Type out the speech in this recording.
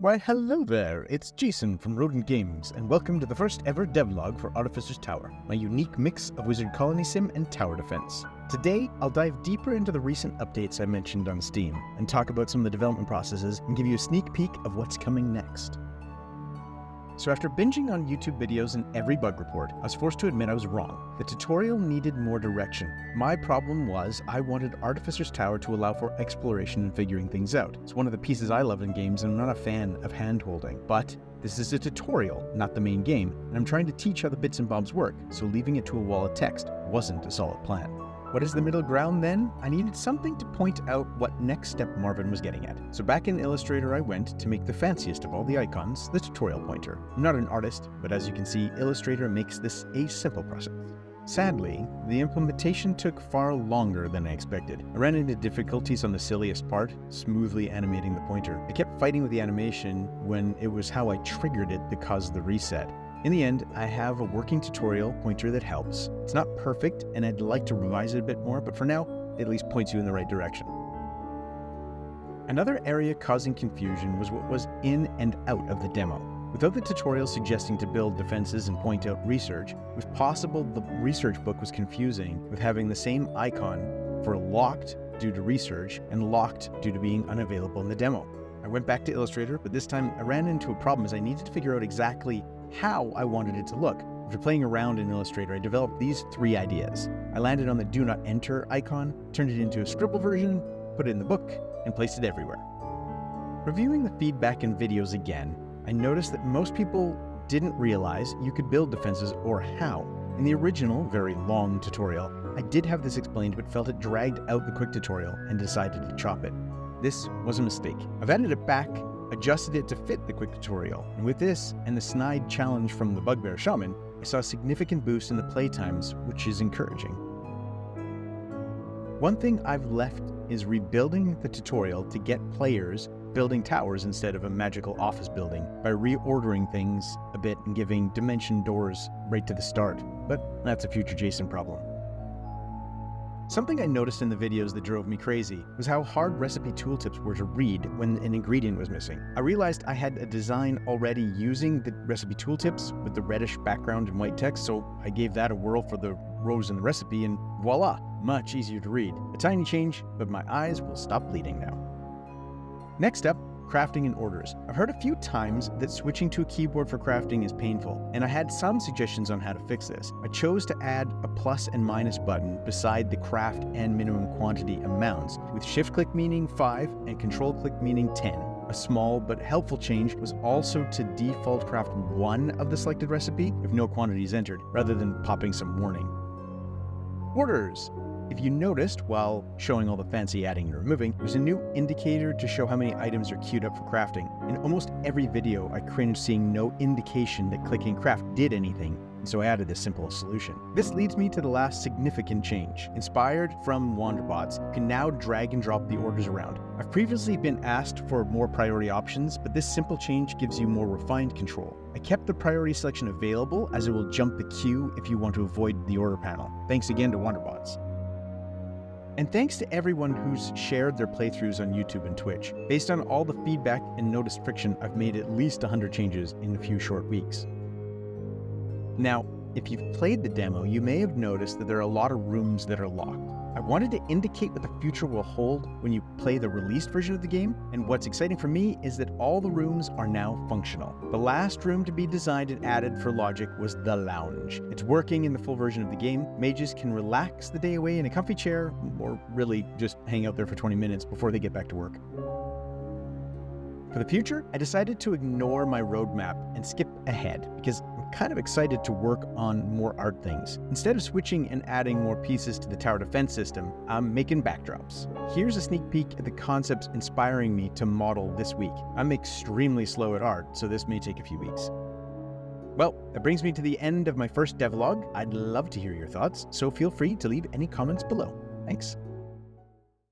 Why hello there, it's Jason from Rodent Games, and welcome to the first ever devlog for Artificer's Tower, my unique mix of wizard colony sim and tower defense. Today, I'll dive deeper into the recent updates I mentioned on Steam, and talk about some of the development processes and give you a sneak peek of what's coming next. So after binging on YouTube videos and every bug report, I was forced to admit I was wrong. The tutorial needed more direction. My problem was I wanted Artificer's Tower to allow for exploration and figuring things out. It's one of the pieces I love in games, and I'm not a fan of hand-holding. But this is a tutorial, not the main game, and I'm trying to teach how the bits and bobs work, so leaving it to a wall of text wasn't a solid plan. What is the middle ground then? I needed something to point out what next step Marvin was getting at. So back in Illustrator I went to make the fanciest of all the icons, the tutorial pointer. I'm not an artist, but as you can see, Illustrator makes this a simple process. Sadly, the implementation took far longer than I expected. I ran into difficulties on the silliest part, smoothly animating the pointer. I kept fighting with the animation when it was how I triggered it that caused the reset. In the end, I have a working tutorial pointer that helps. It's not perfect, and I'd like to revise it a bit more, but for now, it at least points you in the right direction. Another area causing confusion was what was in and out of the demo. Without the tutorial suggesting to build defenses and point out research, it was possible the research book was confusing with having the same icon for locked due to research and locked due to being unavailable in the demo. I went back to Illustrator, but this time I ran into a problem as I needed to figure out exactly how I wanted it to look. After playing around in Illustrator, I developed these three ideas. I landed on the Do Not Enter icon, turned it into a scribble version, put it in the book, and placed it everywhere. Reviewing the feedback and videos again, I noticed that most people didn't realize you could build defenses or how. In the original, very long tutorial, I did have this explained but felt it dragged out the quick tutorial and decided to chop it. This was a mistake. I've added it back, adjusted it to fit the quick tutorial, and with this and the snide challenge from the Bugbear Shaman, I saw a significant boost in the playtimes, which is encouraging. One thing I've left is rebuilding the tutorial to get players building towers instead of a magical office building by reordering things a bit and giving dimension doors right to the start, but that's a future Jason problem. Something I noticed in the videos that drove me crazy was how hard recipe tooltips were to read when an ingredient was missing. I realized I had a design already using the recipe tooltips with the reddish background and white text, so I gave that a whirl for the rows in the recipe and voila, much easier to read. A tiny change, but my eyes will stop bleeding now. Next up, crafting and orders. I've heard a few times that switching to a keyboard for crafting is painful, and I had some suggestions on how to fix this. I chose to add a plus and minus button beside the craft and minimum quantity amounts, with shift click meaning 5 and control click meaning 10. A small but helpful change was also to default craft one of the selected recipe if no quantity is entered, rather than popping some warning. Orders. If you noticed, while showing all the fancy adding and removing, there's a new indicator to show how many items are queued up for crafting. In almost every video, I cringed seeing no indication that clicking craft did anything, and so I added this simple solution. This leads me to the last significant change. Inspired from Wanderbots, you can now drag and drop the orders around. I've previously been asked for more priority options, but this simple change gives you more refined control. I kept the priority selection available as it will jump the queue if you want to avoid the order panel. Thanks again to Wanderbots. And thanks to everyone who's shared their playthroughs on YouTube and Twitch. Based on all the feedback and noticed friction, I've made at least 100 changes in a few short weeks. Now, if you've played the demo, you may have noticed that there are a lot of rooms that are locked. I wanted to indicate what the future will hold when you play the released version of the game, and what's exciting for me is that all the rooms are now functional. The last room to be designed and added for logic was the lounge. It's working in the full version of the game. Mages can relax the day away in a comfy chair, or really just hang out there for 20 minutes before they get back to work. For the future, I decided to ignore my roadmap and skip ahead because I'm kind of excited to work on more art things. Instead of switching and adding more pieces to the tower defense system, I'm making backdrops. Here's a sneak peek at the concepts inspiring me to model this week. I'm extremely slow at art, so this may take a few weeks. Well, that brings me to the end of my first devlog. I'd love to hear your thoughts, so feel free to leave any comments below. Thanks.